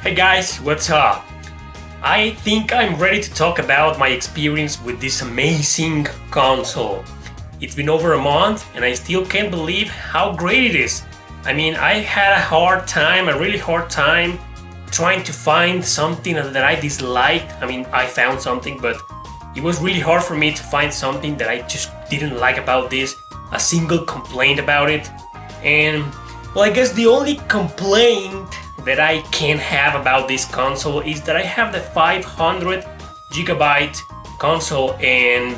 Hey guys, what's up? I think I'm ready to talk about my experience with this amazing console. It's been over a month and I still can't believe how great it is. I mean, I had a really hard time trying to find something that I disliked. I mean, I found something, but it was really hard for me to find something that I just didn't like about this, a single complaint about it. And well, I guess the only complaint that I can have about this console is that I have the 500 gigabyte console and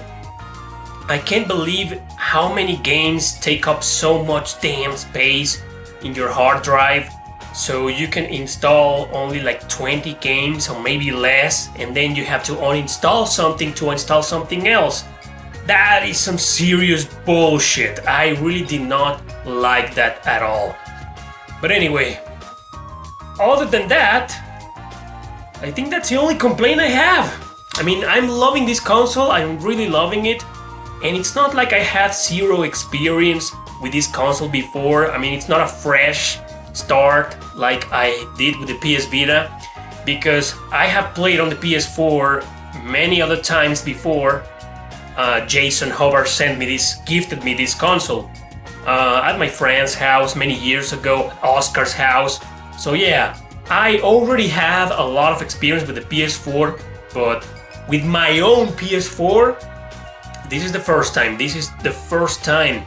I can't believe how many games take up so much damn space in your hard drive. So you can install only like 20 games or maybe less, and then you have to uninstall something to install something else. That is some serious bullshit. I really did not like that at all. But anyway, other than that, I think that's the only complaint I have. I mean, I'm loving this console, I'm really loving it, and it's not like I had zero experience with this console before. I mean, it's not a fresh start like I did with the PS Vita, because I have played on the PS4 many other times before. Jason Hubbard gifted me this console at my friend's house many years ago, Oscar's house. So yeah, I already have a lot of experience with the PS4, but with my own PS4, this is the first time.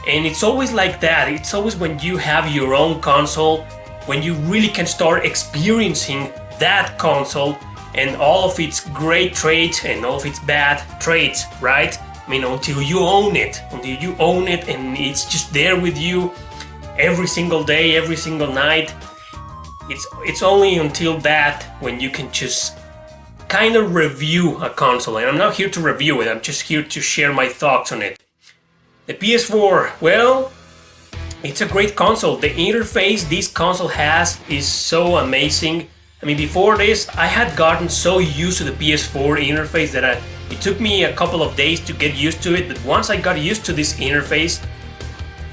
And it's always like that. It's always when you have your own console, when you really can start experiencing that console and all of its great traits and all of its bad traits, right? I mean, until you own it and it's just there with you every single day, every single night. It's only until that when you can just kind of review a console. And I'm not here to review it, I'm just here to share my thoughts on it. The PS4, well, it's a great console. The interface this console has is so amazing. I mean, before this, I had gotten so used to the PS4 interface that it took me a couple of days to get used to it. But once I got used to this interface,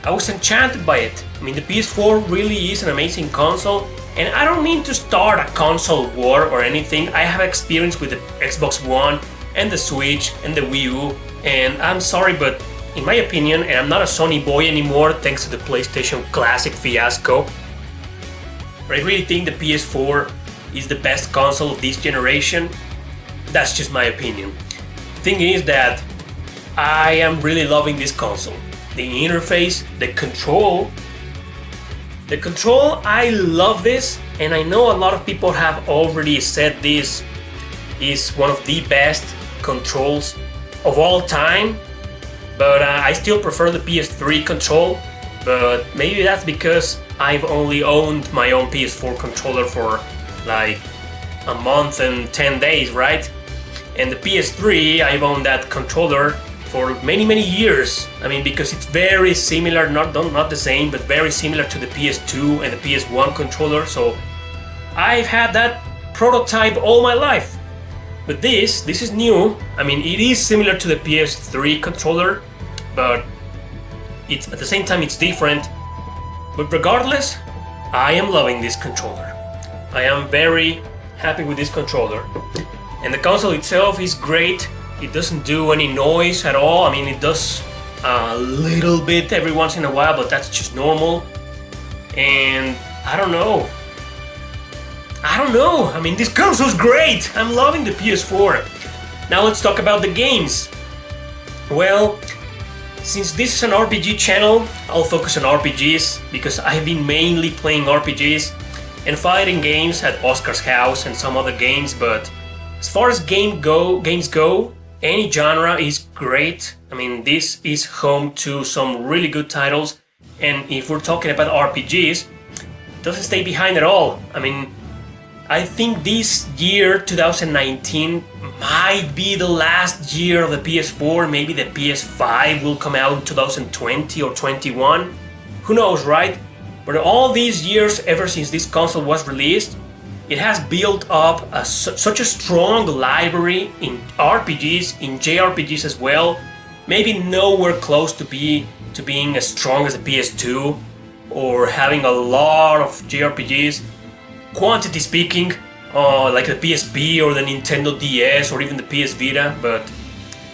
I was enchanted by it. I mean, the PS4 really is an amazing console. And I don't mean to start a console war or anything. I have experience with the Xbox One and the Switch and the Wii U. And I'm sorry, but in my opinion, and I'm not a Sony boy anymore thanks to the PlayStation Classic fiasco, but I really think the PS4 is the best console of this generation. That's just my opinion. The thing is that I am really loving this console. The interface, the control, I love this, and I know a lot of people have already said this is one of the best controls of all time, but I still prefer the PS3 control, but maybe that's because I've only owned my own PS4 controller for like a month and 10 days, right? And the PS3, I've owned that controller for many years. I mean, because it's very similar, not the same, but very similar to the PS2 and the PS1 controller. So I've had that prototype all my life. But this is new. I mean, it is similar to the PS3 controller, but it's at the same time it's different. But regardless, I am loving this controller. I am very happy with this controller. And the console itself is great. It doesn't do any noise at all. I mean, it does a little bit every once in a while, but that's just normal. And I don't know. I mean, this console's great. I'm loving the PS4. Now let's talk about the games. Well, since this is an RPG channel, I'll focus on RPGs because I've been mainly playing RPGs and fighting games at Oscar's house and some other games. But as far as games go, any genre is great. I mean, this is home to some really good titles, and if we're talking about RPGs, it doesn't stay behind at all. I mean, I think this year, 2019, might be the last year of the PS4. Maybe the PS5 will come out in 2020 or 21. Who knows, right? But all these years, ever since this console was released, it has built up such a strong library in RPGs, in JRPGs as well. Maybe nowhere close to being as strong as the PS2 or having a lot of JRPGs. quantity speaking, like the PSP or the Nintendo DS or even the PS Vita, but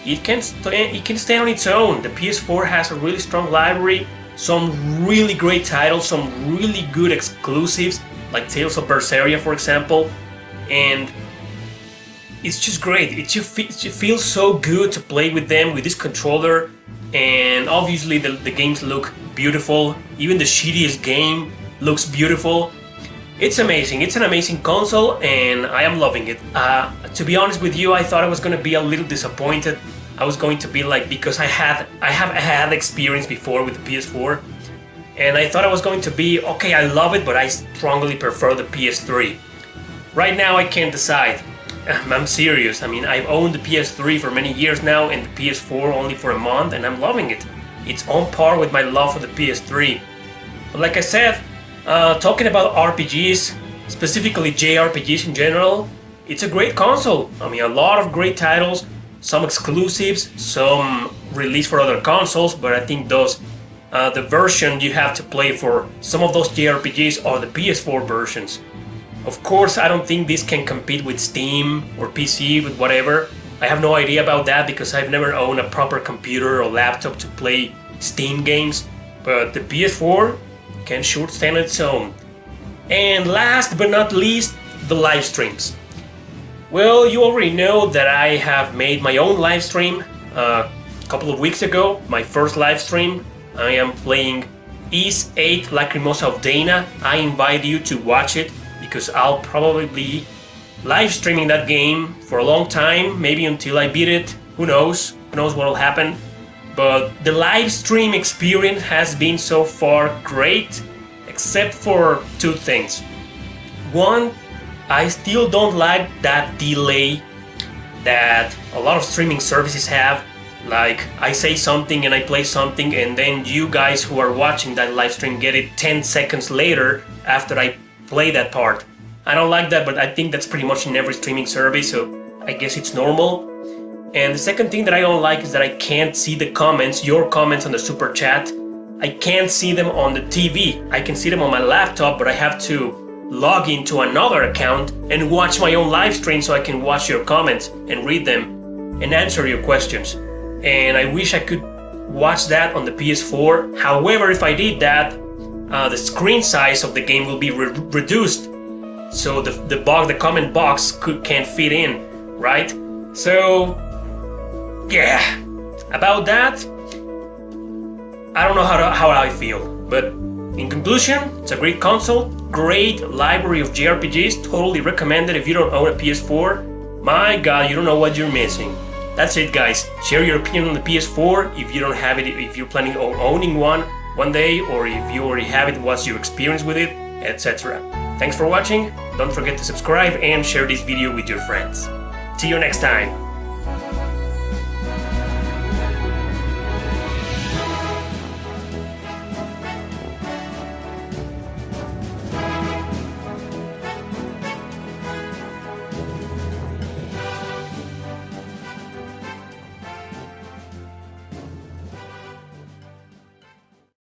it can stay on its own. The PS4 has a really strong library, some really great titles, some really good exclusives like Tales of Berseria, for example, and it's just great. It feels so good to play with them with this controller, and obviously the games look beautiful. Even the shittiest game looks beautiful. It's amazing. It's an amazing console, and I am loving it. To be honest with you, I thought I was gonna be a little disappointed. I was going to be like, because I have had experience before with the PS4, and I thought I was going to be okay. I love it, but I strongly prefer the PS3. Right now, I can't decide. I'm serious. I mean, I've owned the PS3 for many years now, and the PS4 only for a month, and I'm loving it. It's on par with my love for the PS3. But like I said, talking about RPGs, specifically JRPGs in general, it's a great console. I mean, a lot of great titles, some exclusives, some released for other consoles, but I think those the version you have to play for some of those JRPGs are the PS4 versions. Of course, I don't think this can compete with Steam or PC, with whatever. I have no idea about that because I've never owned a proper computer or laptop to play Steam games, but the PS4 can sure stand on its own. And last but not least, the live streams. Well, you already know that I have made my own live stream a couple of weeks ago, my first live stream. I am playing Ys 8 Lacrimosa of Dana. I invite you to watch it because I'll probably be live streaming that game for a long time, maybe until I beat it. Who knows? Who knows what will happen? But the live stream experience has been so far great, except for two things. One, I still don't like that delay that a lot of streaming services have. Like, I say something and I play something, and then you guys who are watching that live stream get it 10 seconds later after I play that part. I don't like that, but I think that's pretty much in every streaming service, so I guess it's normal. And the second thing that I don't like is that I can't see the comments, your comments on the super chat. I can't see them on the TV. I can see them on my laptop, but I have to log into another account and watch my own live stream so I can watch your comments and read them and answer your questions. And I wish I could watch that on the PS4. However, if I did that, the screen size of the game will be reduced, so the comment box can't fit in, right? So yeah, about that, I don't know how I feel, but in conclusion, it's a great console, great library of JRPGs, totally recommended if you don't own a PS4. My god, you don't know what you're missing. That's it, guys. Share your opinion on the PS4 if you don't have it, if you're planning on owning one day, or if you already have it, what's your experience with it, etc. Thanks for watching. Don't forget to subscribe and share this video with your friends. See you next time.